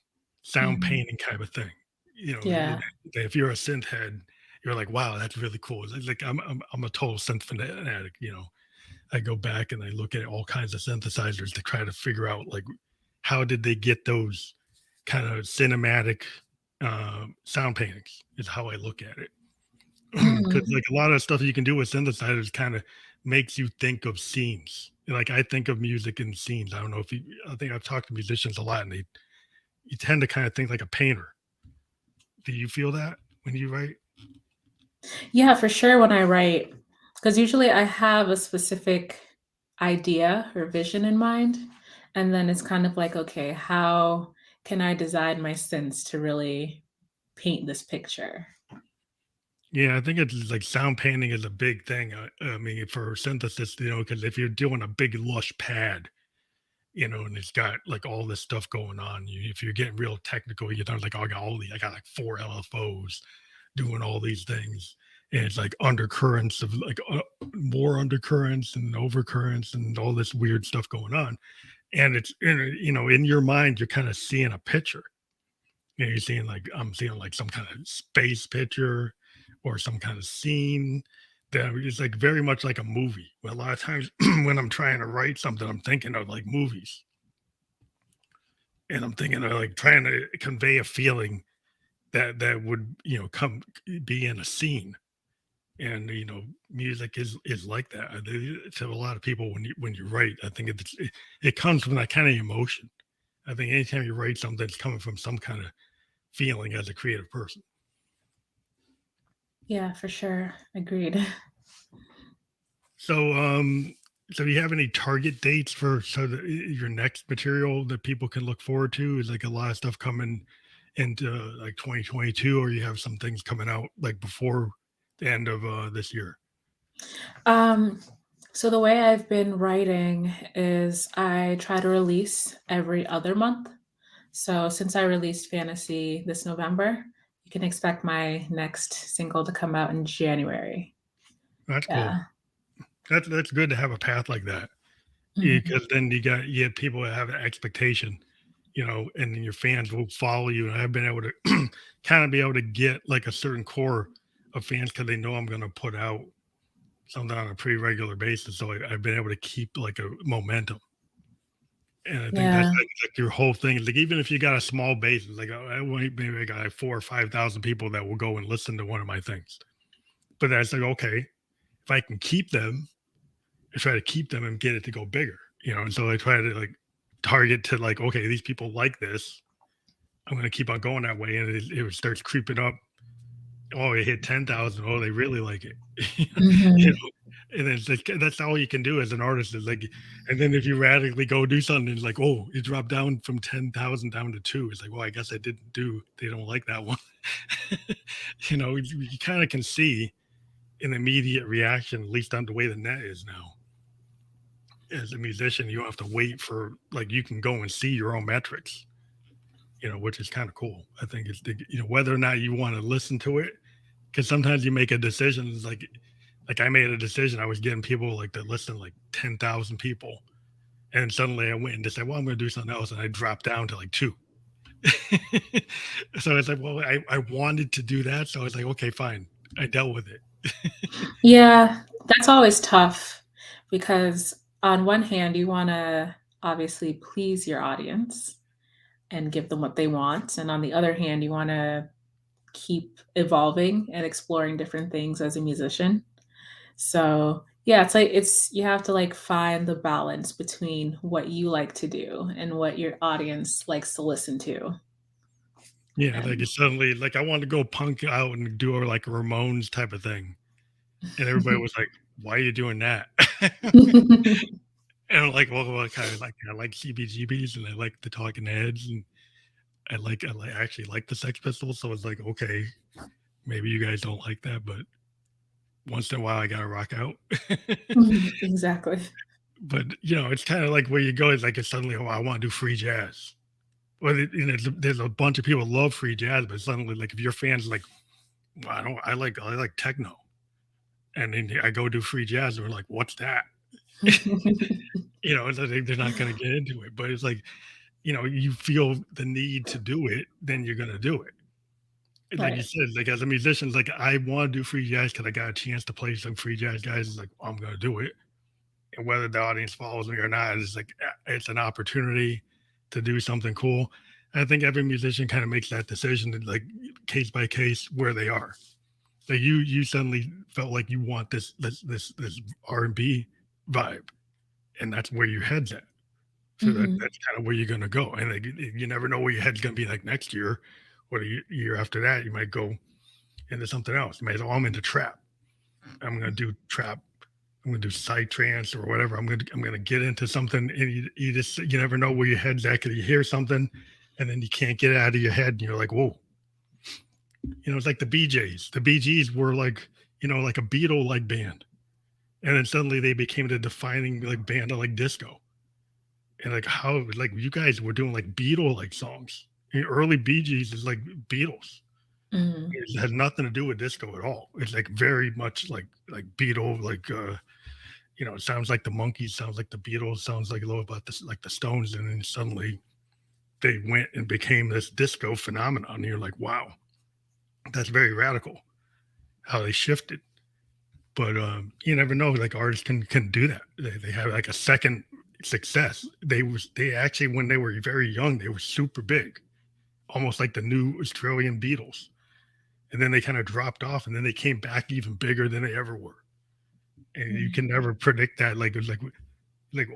sound Mhm. painting kind of thing. Yeah. If you're a synth head, you're like, wow, that's really cool. It's like I'm a total synth fanatic. I go back and I look at all kinds of synthesizers to try to figure out like how did they get those kind of cinematic sound paintings is how I look at it. Because Mm. like a lot of stuff you can do with synthesizers kind of makes you think of scenes. Like I think of music in scenes. I don't know if you. I think I've talked to musicians a lot, and you tend to kind of think like a painter. Do you feel that when you write? Yeah, for sure when I write, because usually I have a specific idea or vision in mind, and then it's kind of like, "Okay, how can I design my synths to really paint this picture?" Yeah, I think it's like sound painting is a big thing. I mean, for synthesis, because if you're doing a big lush pad, and it's got like all this stuff going on. If you're getting real technical, like, oh, I got like four LFOs doing all these things, and it's like undercurrents of like more undercurrents and overcurrents and all this weird stuff going on. And it's in your mind, you're kind of seeing a picture. You're seeing like I'm seeing like some kind of space picture or some kind of scene that is like very much like a movie. Well, a lot of times when I'm trying to write something, I'm thinking of like movies. and I'm thinking of like trying to convey a feeling that would come be in a scene. And music is like that. To a lot of people, when you write, I think it comes from that kind of emotion. I think anytime you write something, it's coming from some kind of feeling as a creative person. Yeah, for sure. Agreed. So, so do you have any target dates for your next material that people can look forward to? Is like a lot of stuff coming into like 2022, or you have some things coming out like before the end of this year? Um, so the way I've been writing is I try to release every other month. So since I released Fantasy this November, you can expect my next single to come out in January. That's cool. Yeah. That's good to have a path like that, Mhm. because then you have people that have an expectation, and then your fans will follow you. And I've been able to kind of be able to get like a certain core of fans because they know I'm going to put out something on a pretty regular basis. So I've been able to keep like a momentum. And I think that's Yeah. like your whole thing. Like even if you got a small base, it's like maybe I got like 4 or 5,000 people that will go and listen to one of my things. But that's like okay, if I can keep them, I try to keep them and get it to go bigger. And so I try to like target to like okay, these people like this. I'm going to keep on going that way, and it starts creeping up. Oh, it hit 10,000. Oh, they really like it. you Mhm. know, and then it's like, that's all you can do as an artist is like, and then if you radically go do something, it's like, oh, it dropped down from 10,000 down to two. It's like, well, I guess I didn't do, they don't like that one. You kind of can see an immediate reaction, at least on the way the net is now. As a musician, you don't have to wait for, like, you can go and see your own metrics, which is kind of cool. I think whether or not you want to listen to it, because sometimes you make a decision, it's like I made a decision. I was getting people like to listen, like 10,000 people. And suddenly I went and just said, well, I'm going to do something else. And I dropped down to like two. So it's like, well, I wanted to do that. So I was like, okay, fine. I dealt with it. Yeah, that's always tough because on one hand, you wanna obviously please your audience and give them what they want, and on the other hand, you wanna keep evolving and exploring different things as a musician. So, yeah, it's like you have to, like, find the balance between what you like to do and what your audience likes to listen to, Yeah. Like and it's suddenly like I wanted to go punk out and do like a Ramones type of thing. And everybody was like, why are you doing that? And I'm like, well, I like CBGBs and I like the Talking Heads and I actually like the Sex Pistols. So it's like, okay, maybe you guys don't like that, but once in a while I gotta rock out. Mhm, exactly. But it's kind of like where you go. It's like it's suddenly, oh, I want to do free jazz. Well, there's a bunch of people love free jazz, but suddenly, like if your fans like, well, I don't, I like techno, and then I go do free jazz, and we're like, what's that? It's like they're not going to get into it. But it's like, you feel the need to do it, then you're going to do it. And like you Right. said, like as a musician, it's like I want to do free jazz because I got a chance to play some free jazz guys. It's like I'm going to do it, and whether the audience follows me or not, it's like it's an opportunity to do something cool. And I think every musician kind of makes that decision, like case by case, where they are. Like you suddenly felt like you want this R&B vibe, and that's where your head's at. So Mhm. that's kind of where you're gonna go, and like, you never know where your head's gonna be like next year, or the year after that. You might go into something else. You might say, "Oh, I'm into trap. I'm gonna do trap. I'm gonna do side trance or whatever. I'm gonna get into something, and you never know where your head's at. 'Cause you hear something, and then you can't get it out of your head, and you're like, whoa. It's like the BJs. The BGs were like like a Beatle like band, and then suddenly they became the defining like band of like disco, and like how like you guys were doing like Beatle like songs. Early BGs is like Beatles. Mhm. It had nothing to do with disco at all. It's like very much like Beatle, like it sounds like the Monkees, sounds like the Beatles, sounds like a little about this, like the Stones, and then suddenly they went and became this disco phenomenon. And you're like, wow, that's very radical how they shifted. But you never know, like artists can do that. They have like a second. success. They actually, when they were very young, they were super big, almost like the new Australian Beatles. And then they kind of dropped off, and then they came back even bigger than they ever were. And you can Mhm. never predict that. Like it's like,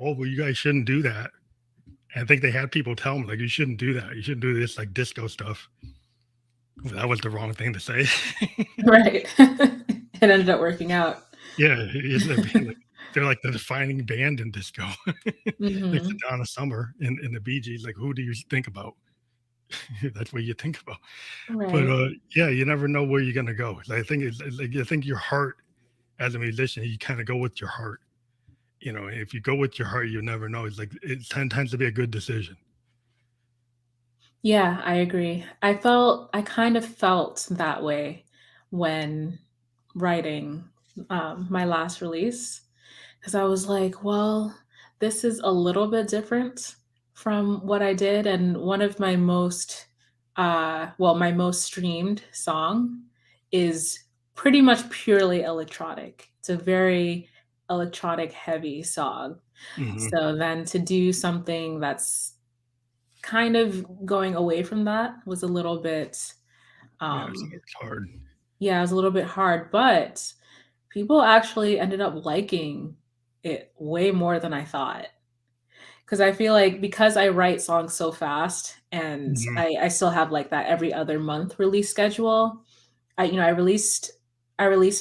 oh well, you guys shouldn't do that. And I think they had people tell them like you shouldn't do that. You shouldn't do this like disco stuff. Well, that was the wrong thing to say. Right. It ended up working out. Yeah, it ended up being like they're like the defining band in disco. Next to Mhm. Donna Summer and the Bee Gees. Like who do you think about? That's what you think about. But Right. yeah, you never know where you're gonna go. I think it's like I think your heart as a musician, you kind of go with your heart. You know, if you go with your heart, you never know. It's like it tends to be a good decision. Yeah, I agree. I kind of felt that way when writing, my last release, because I was like, "Well, this is a little bit different from what I did," and one of my most, my most streamed song is pretty much purely electronic. It's a very electronic heavy song. Hmm. So then to do something that's kind of going away from that was a little bit, Yeah, so um it's hard. yeah, it was a little bit hard, but people actually ended up liking it way more than I thought. Because I feel like because I write songs so fast and Hmm. I still have, like, that every other month release schedule, I released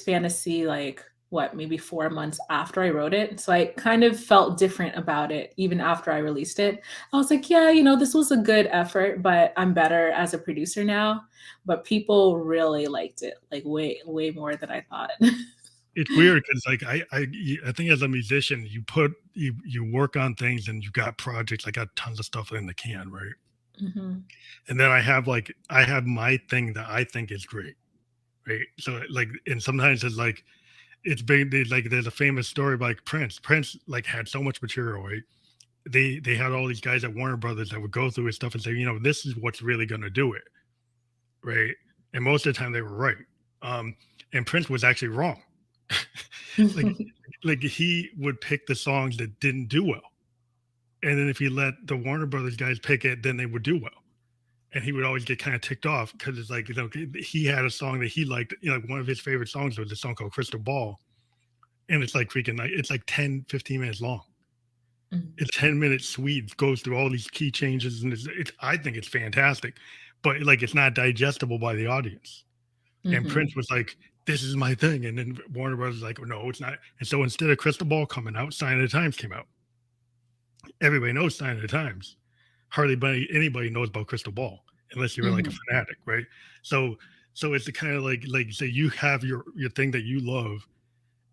Fantasy, like, what, maybe 4 months after I wrote it, so I kind of felt different about it even after I released it. I was like, "Yeah, this was a good effort, but I'm better as a producer now." But people really liked it, like, way, way more than I thought. It's weird because like I think as a musician, you work on things and you got projects. I got tons of stuff in the can, right? Mhm. And then I have my thing that I think is great, right? So like, and sometimes it's like it's big. Like there's a famous story about like Prince. Prince like had so much material, right? They had all these guys at Warner Brothers that would go through his stuff and say, you know, this is what's really going to do it, right? And most of the time they were right. Um, and Prince was actually wrong. like like he would pick the songs that didn't do well, and then if he let the Warner Brothers guys pick it, then they would do well. And he would always get kind of ticked off because it's like, you know, he had a song that he liked. You know, like one of his favorite songs was a song called Crystal Ball, and it's like freaking like it's like 10, 15 minutes long. Mhm. It's 10 minutes sweet, goes through all these key changes, and it's I think it's fantastic, but like it's not digestible by the audience. And Prince Mhm. was like, "This is my thing," and then Warner Brothers was like, oh, "No, it's not." And so instead of Crystal Ball coming out, Sign of the Times came out. Everybody knows Sign of the Times. Hardly anybody knows about Crystal Ball unless you're like a Mhm. fanatic, right? So it's the kind of like so you have your thing that you love,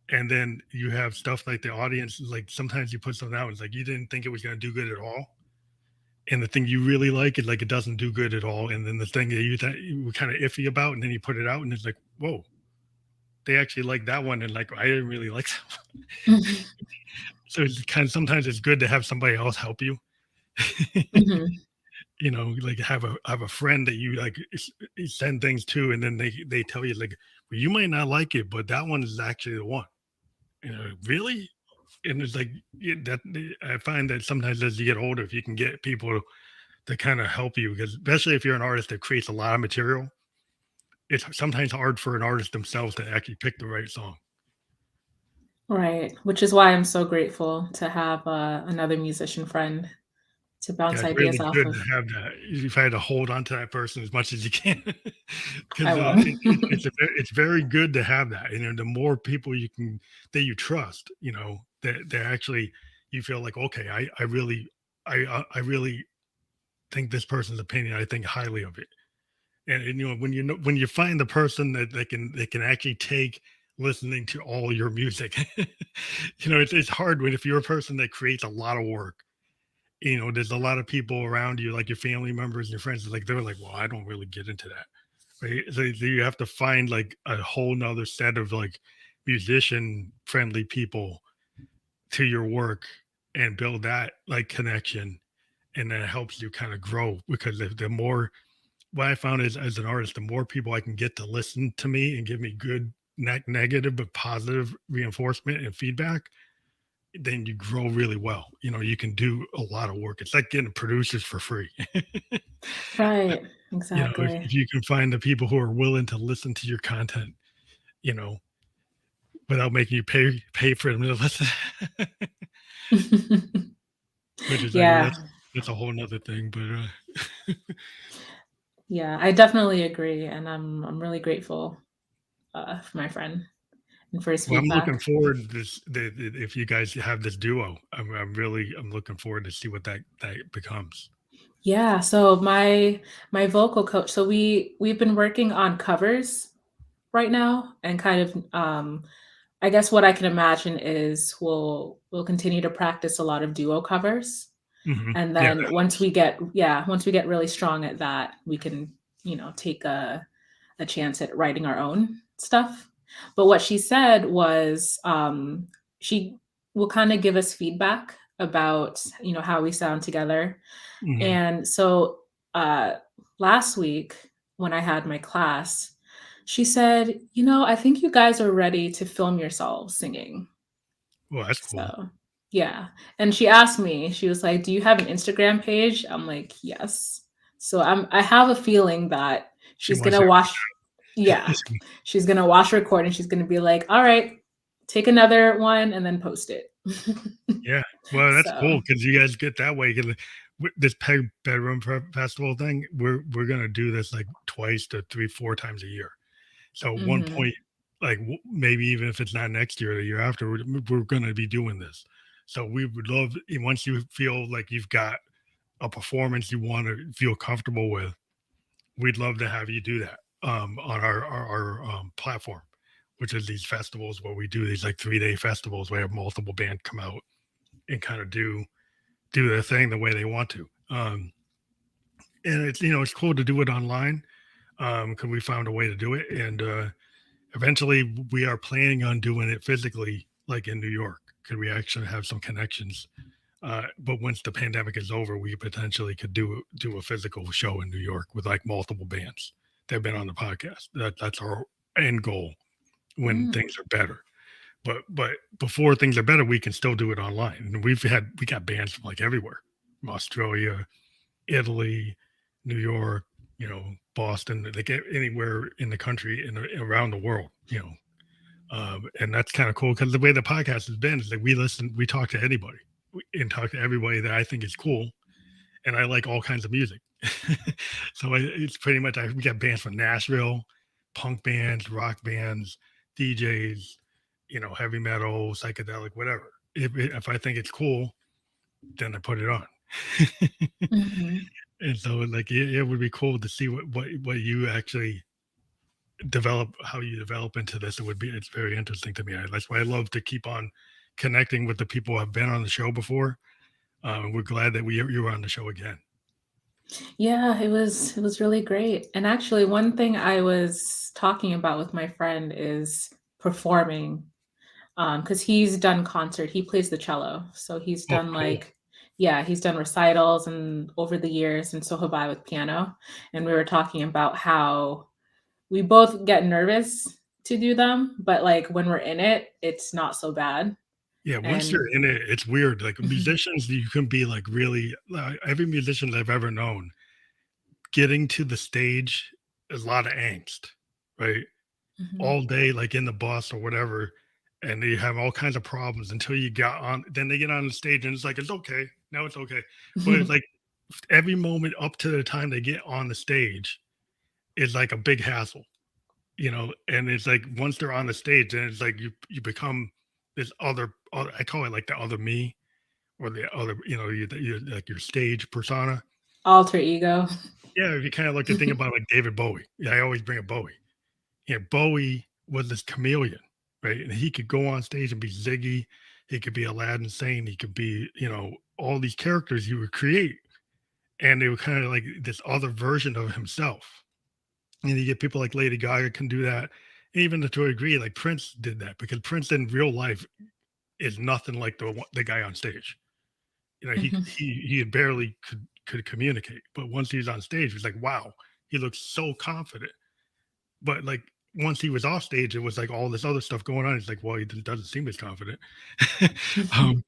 and then you have stuff like the audience. Like sometimes you put something out, it's like you didn't think it was going to do good at all, and the thing you really like it like it doesn't do good at all, and then the thing that you thought you were kind of iffy about, and then you put it out, and it's like, whoa, they actually like that one, and like I didn't really like that one. Mhm. So it's kind of sometimes it's good to have somebody else help you. Mhm. You know, like have a friend that you like send things to, and then they tell you like, well, you might not like it, but that one is actually the one. You know, really? And it's like that I find that sometimes as you get older, if you can get people to kind of help you, because especially if you're an artist that creates a lot of material, it's sometimes hard for an artist themselves to actually pick the right song. Right, which is why I'm so grateful to have, another musician friend to Yeah, bounce it's ideas really off good of. to have that. You've had to hold on to that person as much as you can, I because will. it's very good to have that. You know, the more people you can that you trust, you know, that actually you feel like, okay, I really think this person's opinion. I think highly of it, and you know when you find the person that they can actually take listening to all your music, you know, it's hard when if you're a person that creates a lot of work, you know, there's a lot of people around you, like your family members and your friends, like they're like, well, I don't really get into that. Right. So you have to find like a whole nother set of like musician friendly people to your work and build that like connection. And that helps you kind of grow because the more what I found is as an artist, the more people I can get to listen to me and give me good, not negative, but positive reinforcement and feedback, then you grow really well. You know, you can do a lot of work. It's like getting producers for free. Right, You know, exactly. if you can find the people who are willing to listen to your content, you know, without making you pay for them to listen, which is like Yeah, that's a whole nother thing. But yeah, I definitely agree, and I'm really grateful, for my friend and for his well, I'm looking feedback. forward to this. If you guys have this duo, I'm looking forward to see what that becomes. Yeah, so my vocal coach, so we've been working on covers right now and kind of, I guess what I can imagine is we'll continue to practice a lot of duo covers. And Yeah, then once we get really strong at that, we can, take a chance at writing our own stuff. But what she said was, she will kind of give us feedback about, how we sound together. hmm And so, uh, last week when I had my class, she said, I think you guys are ready to film yourselves singing. well, that's cool. So, yeah. And she asked me, she was like, "Do you have an Instagram page?" I'm like, "Yes." So I have a feeling that She she's wants gonna to. watch, yeah. She's gonna watch record and she's gonna be like, "All right, take another one and then post it." Yeah, well, that's So, cool because you guys get that way. 'Cause this Peg Bedroom Festival thing, we're gonna do this like twice to 3, 4 times a year. So at one mhm. point, like maybe even if it's not next year or the year after, we're gonna be doing this. So we would love once you feel like you've got a performance you want to feel comfortable with, we'd love to have you do that on our platform, which is these festivals where we do these like 3-day festivals where we have multiple bands come out and kind of do their thing the way they want to. And it's it's cool to do it online because we found a way to do it, and eventually we are planning on doing it physically, like in New York. Could we actually have some connections? But once the pandemic is over, we potentially could do a physical show in New York with like multiple bands that have been on the podcast. That's our end goal when Mm, things are better. But before things are better, we can still do it online. And we got bands from like everywhere, from Australia, Italy, New York, Boston, like anywhere in the country and around the world, and that's kind of cool because the way the podcast has been is that we talk to anybody and talk to everybody that I think is cool, and I like all kinds of music. So it's pretty much we got bands from Nashville, punk bands, rock bands, DJs, heavy metal, psychedelic, whatever. If I think it's cool, then I put it on. mhm. And so, like, it would be cool to see what you actually develop, how you develop into this. It's very interesting to me. That's why I love to keep on connecting with the people who have been on the show before. We're glad that you were on the show again. Yeah, it was really great. And actually, one thing I was talking about with my friend is performing. Because he's done he plays the cello, so he's Oh, done, cool. like, yeah, he's done recitals and over the years, and so have I with piano, and we were talking about how we both get nervous to do them, but, like, when we're in it, it's not so bad, Yeah, once you're and in it, it's weird. Like Mhm, musicians, you can be like really. Every musician I've ever known, getting to the stage is a lot of angst, right? mhm, All day, like in the bus or whatever, and they have all kinds of problems until you got on. Then they get on the stage, and it's like it's okay. Now it's okay, but it's like every moment up to the time they get on the stage is like a big hassle, and it's like once they're on the stage, then it's like you become this other I call it like the other me or the other, you like your stage persona. alter ego. Yeah, if you kind of look to think about like David Bowie. Yeah, I always bring up Bowie. Yeah, Bowie was this chameleon, right? And he could go on stage and be Ziggy, he could be Aladdin Sane, he could be, all these characters he would create, and they were kind of like this other version of himself. And you get people like Lady Gaga can do that. Even to a degree, like Prince did that because Prince in real life is nothing like the guy on stage. Mhm. He had barely could communicate, but once he's on stage, he's like, wow, he looks so confident. But like once he was off stage, it was like all this other stuff going on. It's like, well, he doesn't seem as confident. um,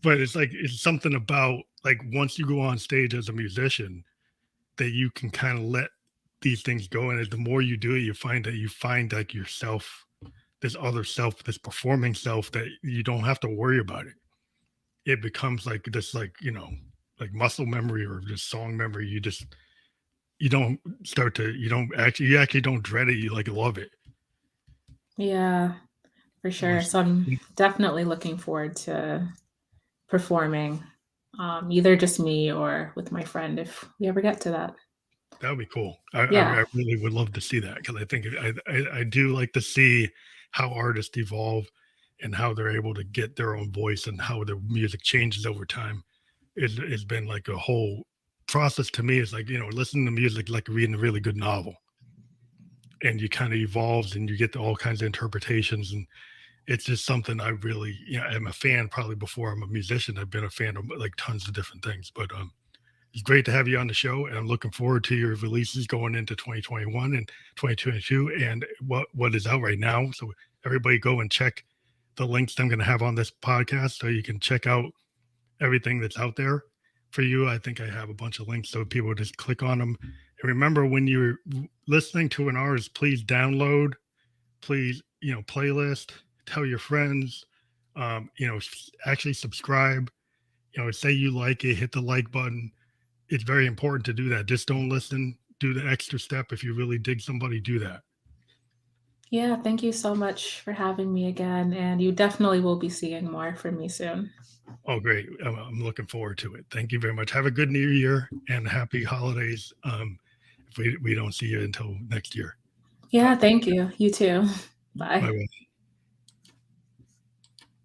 but it's like it's something about like once you go on stage as a musician that you can kind of let these things go, and the more you do it, you find like yourself, this other self, this performing self that you don't have to worry about it. It becomes like this, like like muscle memory or just song memory. You don't you actually don't dread it. You like love it. Yeah, for sure. Once So I'm definitely looking forward to performing, either just me or with my friend if we ever get to that. That would be cool. Yeah. I really would love to see that because I think I do like to see how artists evolve and how they're able to get their own voice and how their music changes over time. It's been like a whole process to me. It's like listening to music like reading a really good novel, and you kind of evolves and you get all kinds of interpretations, and it's just something I really am a fan. Probably before I'm a musician, I've been a fan of like tons of different things, but it's great to have you on the show, and I'm looking forward to your releases going into 2021 and 2022, and what is out right now. So everybody, go and check the links I'm going to have on this podcast, so you can check out everything that's out there for you. I think I have a bunch of links, so people just click on them. And remember, when you're listening to an artist, please download, please playlist, tell your friends, actually subscribe. Say you like it, hit the like button. It's very important to do that. Just don't listen. Do the extra step. If you really dig somebody, do that. Yeah, thank you so much for having me again, and you definitely will be seeing more from me soon. Oh, great. I'm looking forward to it. Thank you very much. Have a good New Year and happy holidays. If we don't see you until next year. Yeah, Bye. thank you. You too. Bye. Bye. Bye.